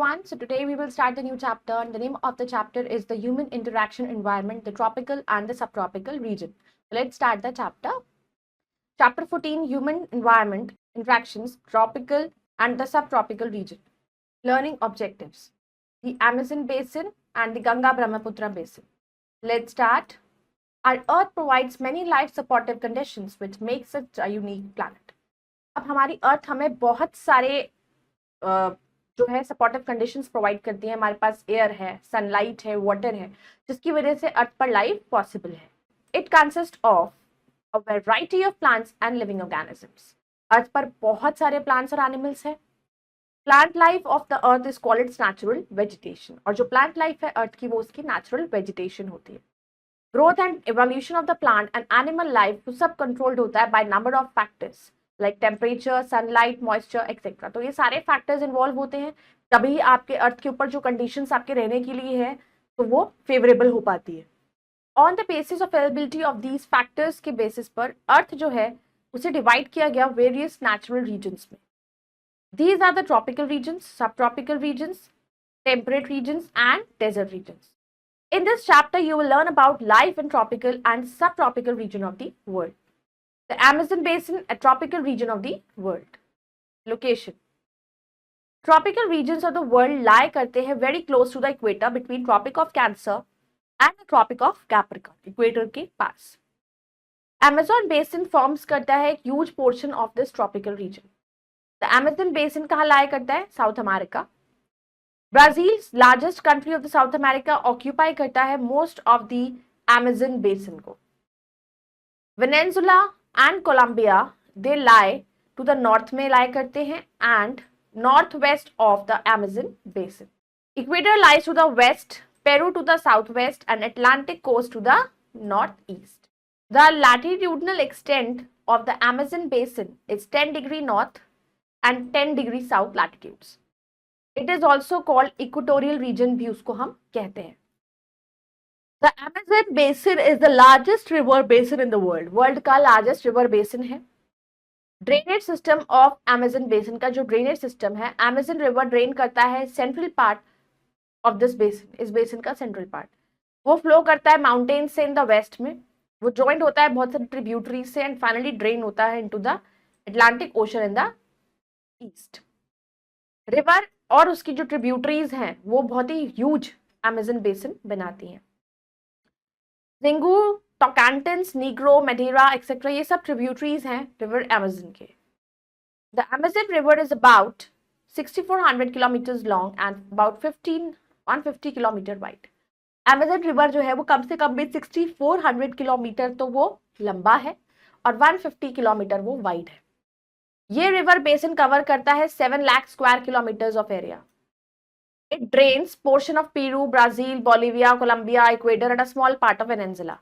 everyone. So today we will start a new chapter, and the name of the chapter is the human interaction environment, the tropical and the subtropical region. Let's start the chapter. Chapter 14, human environment interactions, tropical and the subtropical region. Learning objectives, the Amazon basin and the Ganga Brahmaputra basin. Let's start. Our earth provides many life supportive conditions which makes it a unique planet. अब हमारी अर्थ हमें बहुत सारे जो है supportive conditions provide करती है. हमारे पास एयर है, सनलाइट है, वाटर है, जिसकी वजह से अर्थ पर लाइफ पॉसिबल है. It consist of a variety of plants and living organisms. Earth पर बहुत सारे प्लांट्स और एनिमल्स हैं. Plant life of the earth is called its natural vegetation. और जो प्लांट लाइफ है अर्थ की वो उसकी नेचुरल वेजिटेशन होती है. Growth and evolution of the plant and animal life सब कंट्रोल्ड होता है by number of factors like temperature, sunlight, moisture etcetera. तो ये सारे फैक्टर्स इन्वॉल्व होते हैं, तभी आपके अर्थ के ऊपर जो कंडीशंस आपके रहने के लिए है तो वो फेवरेबल हो पाती है. On the basis of availability of these factors के बेसिस पर अर्थ जो है उसे डिवाइड किया गया वेरियस नेचुरल रीजन्स में. These are the tropical regions, subtropical regions, temperate regions and desert regions. In this chapter, you will learn about life in tropical and subtropical region of the world. The Amazon basin, a tropical region of the world. Location. Tropical regions of the world lie करते हैं very close to the equator between Tropic of Cancer and the Tropic of Capricorn. Equator के पास. Amazon basin forms करता है एक huge portion of this tropical region. The Amazon basin कहाँ lie करता है? South America. Brazil largest country of the South America occupy करता है most of the Amazon basin को. Venezuela and Colombia they lie to the north में lie करते हैं and north west of the Amazon basin. Equator lies to the west, Peru to the south west and Atlantic coast to the north east. The latitudinal extent of the Amazon basin is 10 degree north and 10 degree south latitudes. It is also called equatorial region भी उसको हम कहते हैं. The Amazon basin is the largest river basin in the world. World का largest river basin है. Drainage system of Amazon basin का जो drainage system है, Amazon river drain करता है central part of this basin. इस basin का central part. वो flow करता है mountains से in the west में. वो joined होता है बहुत सारे tributaries से and finally drain होता है into the Atlantic Ocean in the east. River और उसकी जो ट्रिब्यूटरीज हैं वो बहुत ही ह्यूज अमेजन बेसिन बनाती हैं. जिंगू, टोकांटिन्स, नीग्रो, मेडेरा एक्सेट्रा ये सब ट्रिब्यूटरीज हैं रिवर अमेजन के. The Amazon river is about 6400 kilometres long and about 150 kilometre wide. Amazon river जो है वो कम से कम भी 6400 किलोमीटर तो वो लंबा है और 150 किलोमीटर वो वाइड है. ये रिवर बेसिन कवर करता है 7 lakh square kilometres of area. It drains portion of Peru, Brazil, Bolivia, Colombia, Ecuador and a small part of Venezuela.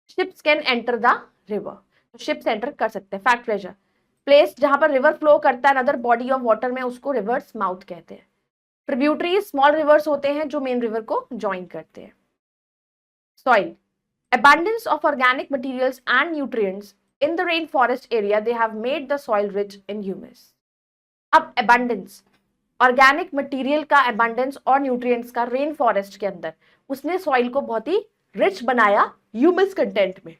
Ships can enter the river. तो शिप्स एंटर कर सकते हैं. Fact treasure, place जहां पर river flow करता है another body of water में उसको रिवर्स माउथ कहते हैं. ट्रिब्यूटरीज स्मॉल रिवर्स होते हैं जो मेन रिवर को ज्वाइन करते हैं. Soil, abundance of organic materials and nutrients in the rainforest area, they have made the soil rich in humus. अब abundance, organic material का abundance और nutrients का rain forest के अंदर उसने soil को बहुत ही rich बनाया humus content में.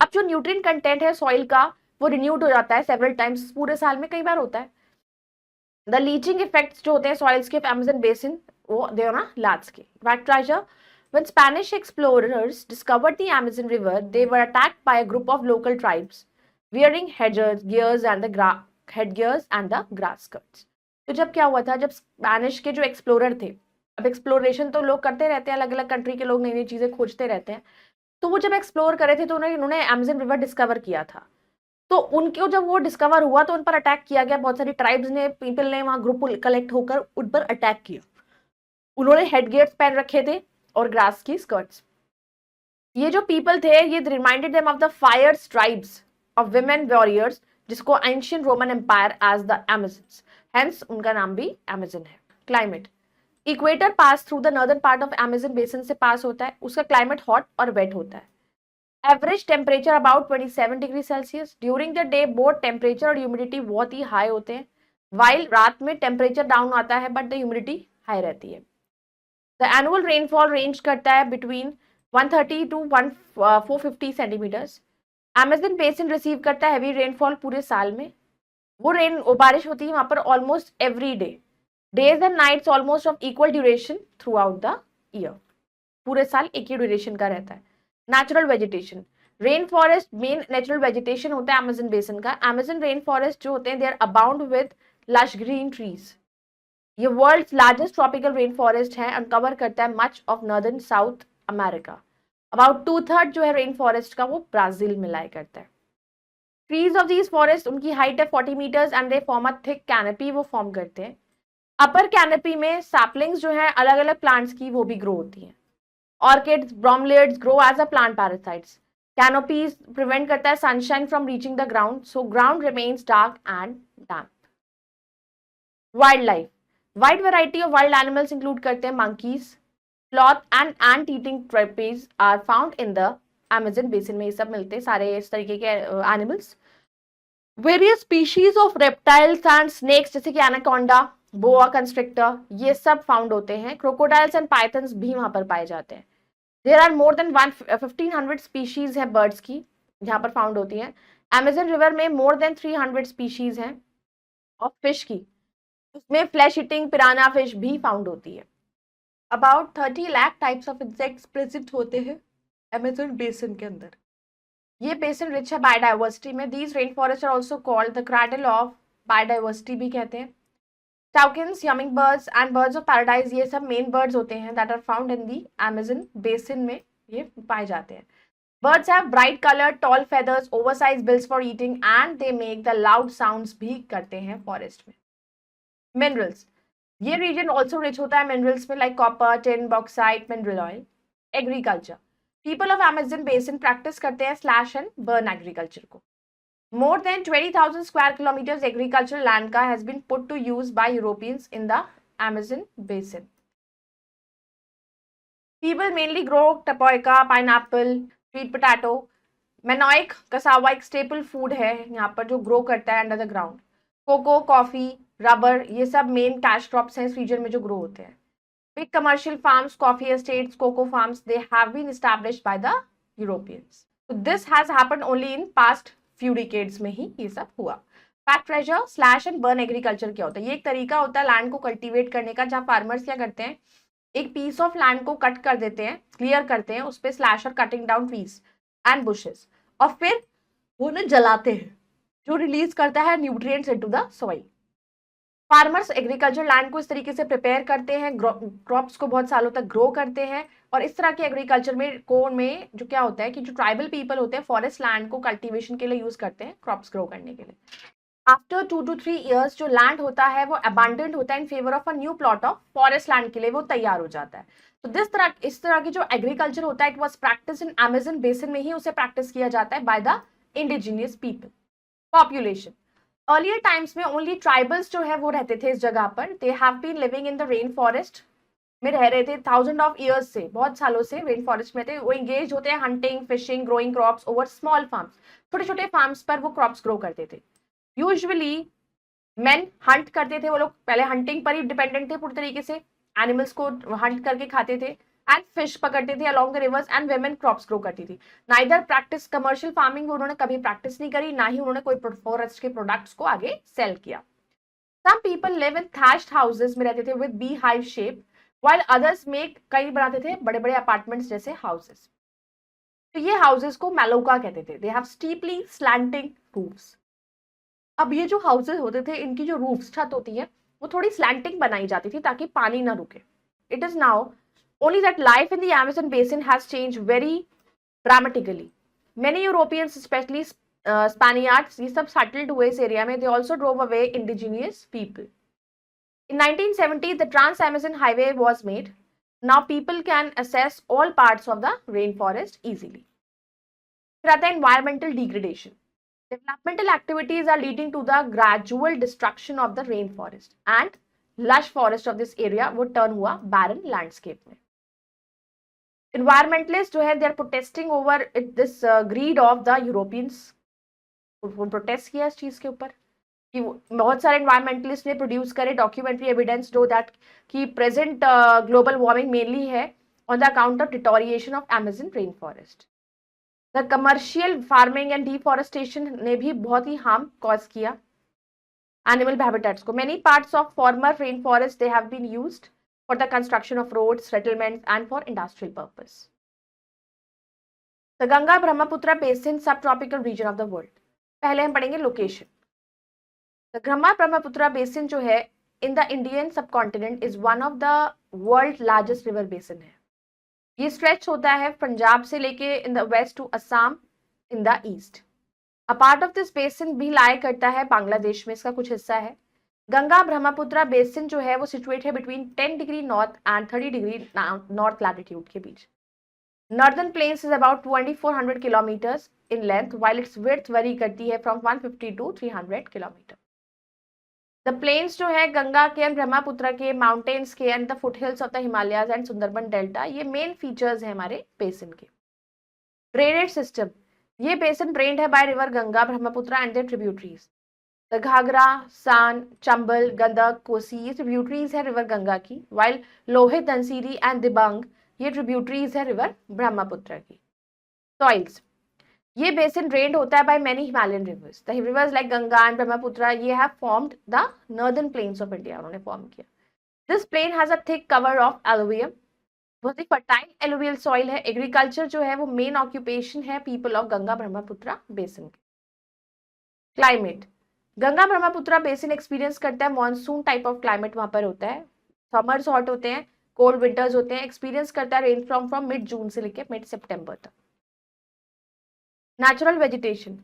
अब जो nutrient content है soil का वो renewed हो जाता है several times, पूरे साल में कई बार होता है. The leaching effects जो होते हैं soils के Amazon basin वो they are large scale. Fact treasure, when Spanish explorers discovered the Amazon River, they were attacked by a group of local tribes wearing headgears and the grass skirts. तो जब क्या हुआ था, जब Spanish के जो explorer थे, अब एक्सप्लोरेशन तो लोग करते रहते हैं, अलग अलग कंट्री के लोग नई नई चीजें खोजते रहते हैं. तो वो जब एक्सप्लोर करे थे तो उन्होंने अमेजन रिवर डिस्कवर किया था. तो उनको जब वो डिस्कवर हुआ तो उन पर अटैक किया गया. बहुत सारी ट्राइब्स ने, पीपल ने वहां ग्रुप कलेक्ट होकर उन पर अटैक किया. उन्होंने हेडगियर्स पहन रखे थे और ग्रास की स्कर्ट्स. ये जो पीपल थे ये reminded them of the fierce tribes of women warriors जिसको ancient Roman empire as the Amazons, hence उनका नाम भी अमेजन है. Climate, equator pass through the northern part of Amazon basin से पास होता है. उसका क्लाइमेट हॉट और वेट होता है. Average temperature about 27 degree Celsius. During the day both temperature और ह्यूमिडिटी बहुत ही हाई होते हैं. वाइल रात में टेम्परेचर डाउन आता है बट द ह्यूमिडिटी हाई रहती है। द एनुअल रेनफॉल रेंज करता है between 130 to 450 centimetres. Amazon basin receive करता है हैवी रेनफॉल पूरे साल में। वो बारिश होती है वहां पर almost every day. Days and nights almost of equal duration throughout the year. पूरे साल एक ही ड्यूरेशन का रहता है। Natural vegetation, rain forest main natural vegetation होता है अमेजन बेसिन का। अमेजन रेन फॉरेस्ट जो होते हैं they are abound with lush green trees. ये world's largest tropical rain forest है और कवर करता है much of northern South America. About 2/3 जो है रेन फॉरेस्ट का वो ब्राजील में लाई करता है। ट्रीज ऑफ दीज फॉरेस्ट, उनकी हाइट है 40 metres and they form a thick canopy, वो फॉर्म करते हैं। अपर कैनपी में सैपलिंग्स जो है अलग अलग प्लांट्स की वो भी ग्रो होती हैं। Orchids, bromeliads grow as a plant parasites. Canopies prevent करता है sunshine from reaching the ground, so ground remains dark and damp. Wild life, wide variety of wild animals include करते हैं monkeys, sloth and ant eating trapeze are found in the Amazon basin में। ये सब मिलते हैं सारे इस तरीके के animals. Various species of reptiles and snakes जैसे कि एनाकोंडा, बोआ कंस्ट्रिक्टर, ये सब फाउंड होते हैं। क्रोकोडाइल्स एंड पाइथन्स भी वहां पर पाए जाते हैं। There are more than 1500 species है बर्ड्स की यहाँ पर फाउंड होती हैं। अमेजन रिवर में मोर देन 300 स्पीशीज हैं और फिश की, उसमें फ्लैश ईटिंग पिराना फिश भी फाउंड होती है। About 30 lakh types of insects present होते हैं अमेजन बेसिन के अंदर। ये बेसिन रिच है बायोडाइवर्सिटी में। These rain forest are also called the cradle of biodiversity भी कहते हैं। Toucans, humming birds and birds of paradise, ये सब मेन बर्ड्स होते हैं that are found in the Amazon basin में, ये पाए जाते हैं। Birds have bright colour, tall feathers, oversize bills for eating and they make the loud sounds भी करते हैं फॉरेस्ट में। मिनरल्स, ये रीजन ऑल्सो रिच होता है मिनरल्स में like copper, tin, bauxite, mineral oil. Agriculture, people of Amazon basin practice करते हैं स्लैश एंड बर्न एग्रीकल्चर को। More than 20,000 square kilometers agricultural land का has been put to use by Europeans in the Amazon basin. People mainly grow tapioca, pineapple, sweet potato. Manioc, cassava एक staple food है यहाँ पर जो grow करता है under the ground. Cocoa, coffee, rubber, ये सब main cash crops हैं इस region में जो grow होते हैं. Big commercial farms, coffee estates, cocoa farms, they have been established by the Europeans. So this has happened only in past few decades में ही ये सब हुआ। Fact treasure slash and burn agriculture क्या होता है? ये एक तरीका होता है लैंड को कल्टीवेट करने का, जहां फार्मर्स क्या करते हैं, एक पीस ऑफ लैंड को कट कर देते हैं, क्लियर करते हैं, उस पर स्लैश और cutting down trees and bushes, और फिर वो उन्हें जलाते हैं, जो रिलीज करता है nutrients into the soil. Farmers agriculture land को इस तरीके से प्रिपेयर करते हैं, क्रॉप्स को बहुत सालों तक ग्रो करते हैं। और इस तरह के एग्रीकल्चर में जो क्या होता है कि जो ट्राइबल पीपल होते हैं फॉरेस्ट लैंड को कल्टीवेशन के लिए यूज करते हैं, क्रॉप्स ग्रो करने के लिए। आफ्टर 2 to 3 ईयर्स जो लैंड होता है वो अबंडेंट होता है in favour of a new plot of forest land के लिए वो तैयार हो जाता है। तो इस तरह की जो एग्रीकल्चर होता है it was practice in Amazon basin में ही उसे प्रैक्टिस किया जाता है by the indigenous people. Population, earlier times में ओनली ट्राइबल्स जो है वो रहते थे इस जगह पर। They have been living in the rain forest में रह रहे थे थाउजेंड ऑफ ईयर्स से, बहुत सालों से रेन फॉरेस्ट में थे। वो एंगेज होते हैं hunting, fishing, growing crops over small farms, छोटे छोटे फार्म्स पर वो क्रॉप्स ग्रो करते थे। यूजुअली मेन हंट करते थे, वो लोग पहले हंटिंग पर ही डिपेंडेंट थे पूरी तरीके से, एनिमल्स को हंट करके खाते थे एंड फिश पकड़ते थे along the reverse and women crops grow करती थी। नाइदर प्रैक्टिस कमर्शियल फार्मिंग उन्होंने कभी प्रैक्टिस नहीं करी, ना ही उन्होंने कोई फॉरेस्ट के प्रोडक्ट्स को आगे सेल किया। Some people live in thatched houses में रहते थे with bee hive shape, while others make कई बनाते थे बड़े बड़े अपार्टमेंट्स जैसे हाउसेस। तो ये हाउसेस को मैलोका कहते थे। They have steeply slanting roofs. अब ये जो हाउसेस होते थे इनकी जो रूफ्स छत होती है वो थोड़ी स्लैंटिंग बनाई जाती थी ताकि पानी ना रुके। It is now only that life in the Amazon basin has changed very dramatically. Many Europeans, especially Spaniards, ये सब settled हुए इस area में, they also drove away indigenous people. In 1970, the Trans-Amazon Highway was made. Now people can access all parts of the rainforest easily. फिर आता है environmental degradation. Developmental activities are leading to the gradual destruction of the rainforest and lush forest of this area वो turn हुआ barren landscape में। Environmentalists जो है they are protesting over this greed of the Europeans, protest किया इस चीज के ऊपर। कि बहुत सारे एनवायरमेंटलिस्ट ने प्रोड्यूस करे डॉक्यूमेंट्री एविडेंस डो दैट कि प्रेजेंट ग्लोबल वार्मिंग मेनली है on the account of deterioration of Amazon rain forest. The commercial farming and deforestation ने भी बहुत ही हार्म कॉज किया एनिमल हैबिटेट्स को। Many parts of former rain forest they have been used for the construction of roads, settlements and for industrial purpose. The Ganga Brahmaputra basin subtropical region of the world. पहले हम पढ़ेंगे location. The Ganga Brahmaputra basin जो है in the Indian sub continent is one of the world largest river basin है। ये stretch होता है पंजाब से लेके in the west to Assam in the east. A part of this basin भी लाई करता है बांग्लादेश में, इसका कुछ हिस्सा है। गंगा ब्रह्मपुत्र बेसिन जो है वो सिचुएट है between 10 degree north and 30 degree north latitude के बीच। Northern plains is about 2400 kilometres in length while its width vary करती है from 150 to 300 kilometre. The plains जो है गंगा के एंड ब्रह्मपुत्र के, माउंटेन्स के and the foot hills of the Himalayas and Sundarban delta, ये मेन फीचर्स है हमारे बेसिन के। ड्रेनेज सिस्टम, ये बेसिन ड्रेन्ड है by river Ganga Brahmaputra and their tributaries. The Ghaghara, Son, Chambal, Gandak, Kosi ये ट्रिब्यूटरीज है रिवर गंगा की, वाइल लोहित, धनसिरी एंड दिबांग ये ट्रिब्यूटरीज है रिवर ब्रह्मपुत्र की। सॉइल्स, ये बेसिन ड्रेन्ड होता है by many Himalayan rivers. The rivers like Ganga and Brahmaputra ये have formed the northern plains of India, उन्होंने फॉर्म किया। This plain has a thick cover of alluvium, बहुत ही फर्टाइल एलुवियल सॉइल है। एग्रीकल्चर जो है वो मेन ऑक्यूपेशन है people of Ganga Brahmaputra basin के। Climate, Ganga Brahmaputra basin experience करता है मॉनसून टाइप ऑफ क्लाइमेट वहां पर होता है। समर्स हॉट होते हैं, कोल्ड विंटर्स होते हैं। एक्सपीरियंस करता है रेन फ्रॉम मिड जून से लेकर मिड सितंबर तक। नेचुरल वेजिटेशन,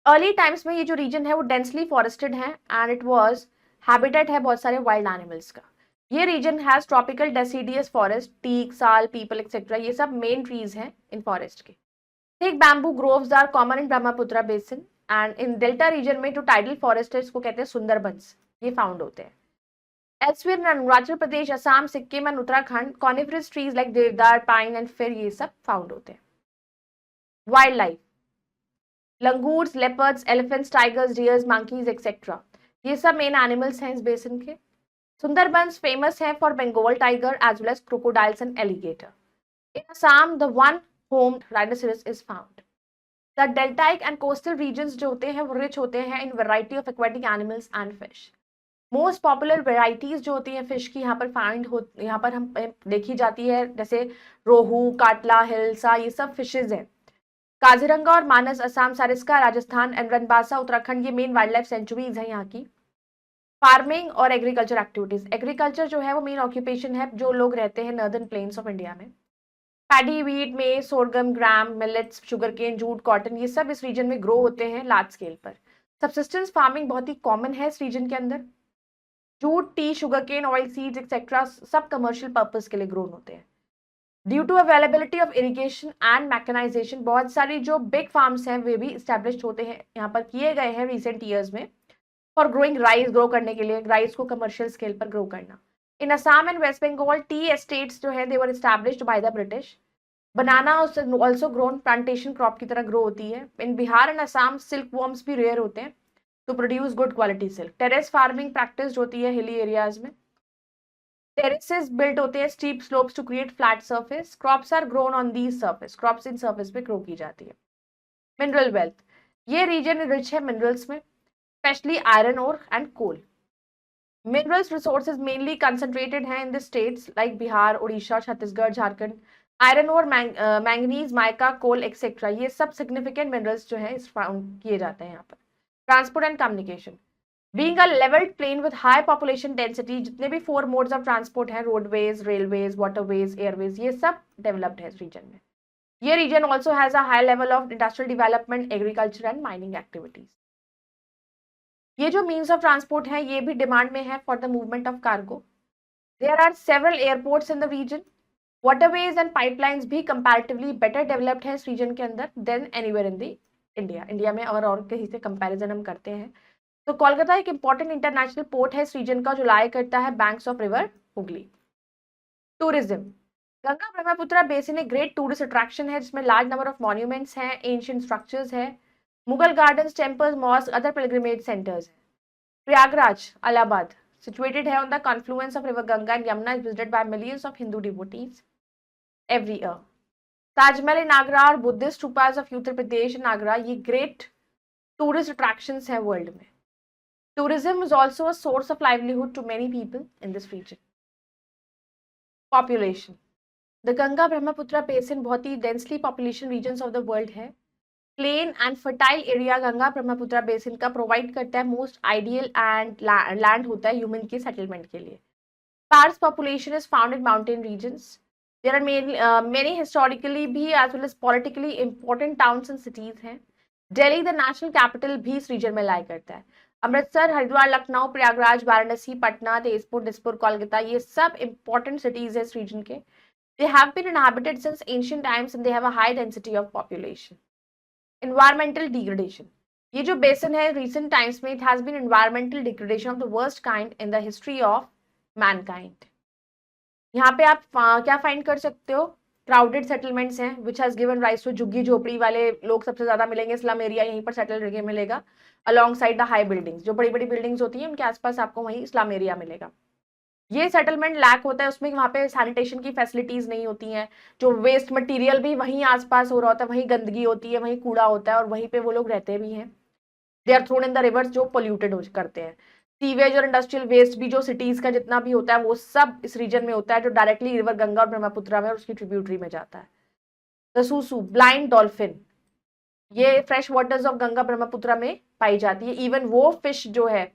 अर्ली टाइम्स में ये जो रीजन है वो डेंसली फॉरेस्टेड है एंड इट वाज हैबिटेट है बहुत सारे वाइल्ड एनिमल्स का। ये region has tropical deciduous forest, teak, sal, peepal etcetera, ये सब मेन ट्रीज हैं इन फॉरेस्ट के। Thick bamboo groves are common in Brahmaputra basin and in delta region में जो टाइडल फॉरेस्ट है इसको कहते हैं सुंदरबंस, ये फाउंड होते हैं। Elsewhere in Arunachal Pradesh, Assam, Sikkim and Uttarakhand coniferous trees like deodar, pine and फिर ये सब फाउंड होते हैं। Wildlife, langurs, leopards, elephants, tigers, deers, monkeys etcetera, ये सब मेन एनिमल्स हैं इस बेसिन के। सुंदरबंस फेमस है for Bengal tiger as well as crocodiles and alligator. In Assam the one होम rhinoceros is found. The deltaic and coastal regions जो होते हैं वो रिच होते हैं इन variety of aquatic animals and fish. Most popular varieties जो होती हैं फिश की यहाँ पर फाइंड हो, यहाँ पर हम देखी जाती है, जैसे रोहू, काटला, हिल्सा, ये सब फिशेज हैं। काजीरंगा और मानस असम, सारिस्का राजस्थान एंड रनबासा उत्तराखंड ये मेन वाइल्ड लाइफ सेंचुरीज हैं यहाँ की। फार्मिंग और एग्रीकल्चर एक्टिविटीज, एग्रीकल्चर जो है वो मेन ऑक्यूपेशन है जो लोग रहते हैं नॉर्दर्न प्लेन्स ऑफ इंडिया में। Paddy, wheat, maize, sorghum, gram, millets, sugarcane, jute, cotton ये सब इस रीजन में ग्रो होते हैं लार्ज स्केल पर। सब्सिस्टेंस फार्मिंग बहुत ही कॉमन है इस रीजन के अंदर। Jute, tea, sugarcane, oil seeds etcetera सब कमर्शियल पर्पस के लिए ग्रोन होते हैं। Due to availability of irrigation and mechanisation, बहुत सारी जो बिग फार्म्स हैं वे भी इस्टेब्लिश होते हैं, यहाँ पर किए गए हैं रिसेंट ईयर्स में फॉर ग्रोइंग राइस, ग्रो करने के लिए राइस को कमर्शियल स्केल पर ग्रो करना। In Assam and West Bengal tea estates जो है they were established by the British. Banana also grown plantation crop की तरह ग्रो होती है। In Bihar and Assam silk worms भी रेयर होते हैं to produce good quality silk. Terrace farming practice होती है हिली एरियाज में। टेरेसेस बिल्ट होते हैं steep slopes to create flat surface. Crops are grown on these surface, crops in surface पे grow की जाती है। मिनरल वेल्थ, ये रीजन रिच है मिनरल्स में, specially iron ore and coal. Minerals resources mainly concentrated हैं in the states like Bihar, Orissa, Chhattisgarh, Jharkhand. Iron और manganese, mica, coal etcetera ये सब सिग्निफिकेंट मिनरल्स जो है फाउंड किए जाते हैं यहाँ पर। Transport and communication, being a levelled plain with high population density, जितने भी 4 मोड्स ऑफ ट्रांसपोर्ट हैं, रोडवेज, रेलवेज, वाटरवेज, एयरवेज, ये सब डेवलप्ड है इस रीजन में। ये region also has a high level of industrial development, agriculture and mining activities. ये जो मीन्स ऑफ ट्रांसपोर्ट है ये भी डिमांड में है for the movement of cargo. There are several airports in the region. Waterways and pipelines भी comparatively better developed है इस रीजन के अंदर than anywhere in the India में, और कहीं से कंपैरिजन हम करते हैं तो कोलकाता एक इंपॉर्टेंट इंटरनेशनल पोर्ट है इस रीजन का जो लाई करता है banks of river Hooghly. Tourism, Ganga Brahmaputra basin एक ग्रेट टूरिस्ट अट्रैक्शन है जिसमें लार्ज नंबर ऑफ मॉन्यूमेंट्स हैं, एंशिएंट स्ट्रक्चर्स हैं, Mughal gardens, temples, mosque, other pilgrimage centres हैं। Prayagraj, Allahabad, situated here on the confluence of river Ganga and Yamuna, is visited by millions of Hindu devotees every year. Taj Mahal in Agra और Buddhist stupas of Uttar Pradesh and Agra, ये great tourist attractions हैं world में. Tourism is also a source of livelihood to many people in this region. Population. The Ganga Brahmaputra basin बहुत ही densely population regions of the world है. Plain and fertile area Ganga Brahmaputra basin का provide करता है most ideal and land होता है human की settlement के लिए. Sparse population is found in mountain regions. There are many historically भी as well as politically important towns and cities हैं. दिल्ली द नेशनल कैपिटल भी इस रीजन में लाई करता है. अमृतसर, हरिद्वार, लखनऊ, प्रयागराज, वाराणसी, पटना, तेजपुर, दिसपुर, कोलकाता, ये सब इंपॉर्टेंट सिटीज है इस रीजन के. They have been inhabited since ancient times and they have a high density of population. Environmental degradation. ये जो बेसन है recent times में it has been environmental degradation of the worst kind in the history of mankind. यहाँ पे आप क्या find कर सकते हो? क्राउडेड सेटलमेंट्स हैं which has given rise to झुग्गी झोपड़ी वाले लोग सबसे ज्यादा मिलेंगे. स्लम एरिया यहीं पर सेटल मिलेगा along side the high buildings. जो बड़ी बड़ी बिल्डिंग्स होती हैं उनके आसपास आपको वहीं स्लम एरिया मिलेगा. ये सेटलमेंट लैक होता है उसमें वहाँ पे सैनिटेशन की फैसिलिटीज नहीं होती हैं. जो वेस्ट मटेरियल भी वहीं आसपास हो रहा होता है, वहीं गंदगी होती है, वहीं कूड़ा होता है और वहीं पे वो लोग रहते भी हैं. They are thrown in the rivers जो पोल्यूटेड करते हैं. सीवेज और इंडस्ट्रियल वेस्ट भी जो सिटीज का जितना भी होता है वो सब इस रीजन में होता है जो डायरेक्टली रिवर गंगा और ब्रह्मपुत्र में और उसकी ट्रिब्यूटरी में जाता है. द सूसू ब्लाइंड डॉल्फिन, ये fresh waters of Ganga Brahmaputra में पाई जाती है. इवन वो फिश जो है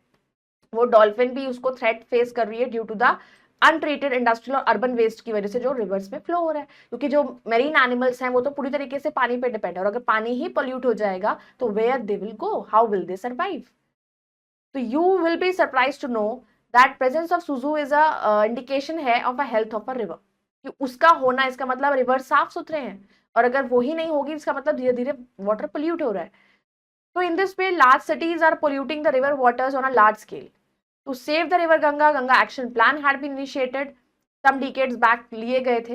वो डॉल्फिन भी उसको थ्रेट फेस कर रही है due to the untreated industrial और अर्बन वेस्ट की वजह से जो रिवर्स में फ्लो हो रहा है. क्योंकि जो मेरीन एनिमल्स हैं वो तो पूरी तरीके से पानी पे डिपेंड है और अगर पानी ही पोल्यूट हो जाएगा तो where they will go, how will they survive. तो you will be surprise to know that presence of susu is a indication है of a health of a river. कि उसका होना इसका मतलब रिवर साफ सुथरे हैं और अगर वो ही नहीं होगी इसका मतलब धीरे धीरे वाटर पोल्यूट हो रहा है. तो in this way large cities are polluting the river waters on a large scale. To save the river Ganga, Ganga action plan had been initiated some decades back, लिए गए थे.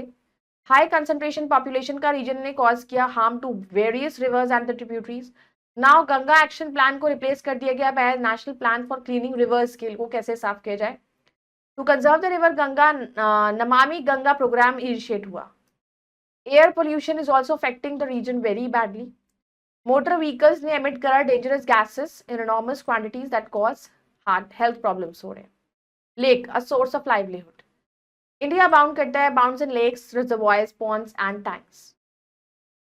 हाई कंसंट्रेशन पॉपुलेशन का region ने cause किया harm to various rivers and the tributaries. Now Ganga action plan को replace कर दिया गया by national plan for cleaning river scale को कैसे साफ किया जाए. To conserve the river Ganga Namami Ganga programme initiate हुआ. Air pollution is also affecting the region very badly. Motor vehicles ने एमिट करा dangerous gases in enormous quantities that cause heart health problems हो रहे हैं. Lake a source of livelihood. India bound करता है bounds in lakes, reservoirs, ponds and tanks.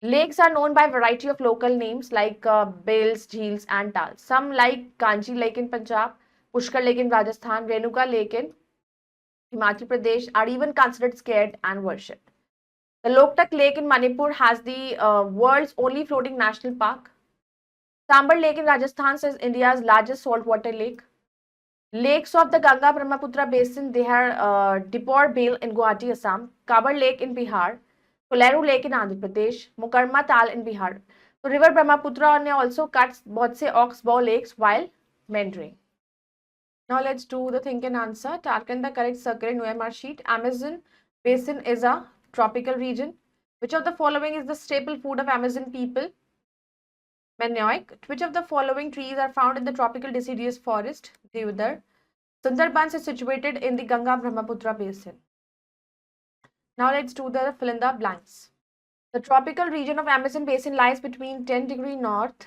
Lakes are known by a variety of local names like Bales, Jheels and Tals. Some like Kanji Lake in Punjab, Pushkar Lake in Rajasthan, Renuka Lake in Himachal Pradesh are even considered scared and worshipped. The Loktak Lake in Manipur has the world's only floating national park. Sambar Lake in Rajasthan is India's largest saltwater lake. Lakes of the Ganga Brahmaputra basin, they are Dipor Bale in Guwahati, Assam, Kabar Lake in Bihar, Koleru Lake in Andhra Pradesh, Mukarma Tal in Bihar. So river Brahmaputra ne also cuts बहुत से oxbow lakes while meandering. Now let's do the think and answer. Tarkan the correct circle in OMR sheet. Amazon basin is a tropical region. Which of the following is the staple food of Amazon people? Manioc. Which of the following trees are found in the tropical deciduous forest? Deodar. Sundarbans is situated in the Ganga Brahmaputra basin. Now let's do the fill in the blanks. The tropical region of Amazon basin lies between 10 degrees north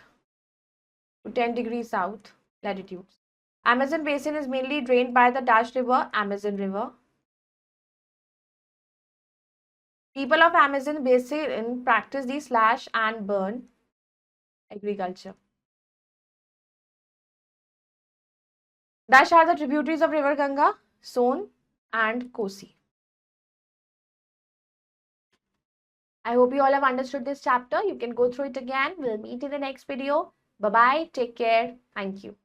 to 10 degrees south latitudes. Amazon basin is mainly drained by the Dash River, Amazon River. People of Amazon basin practice the slash and burn agriculture. Dash are the tributaries of river Ganga, Son and Kosi. I hope you all have understood this chapter. You can go through it again. We'll meet in the next video. Bye-bye. Take care. Thank you.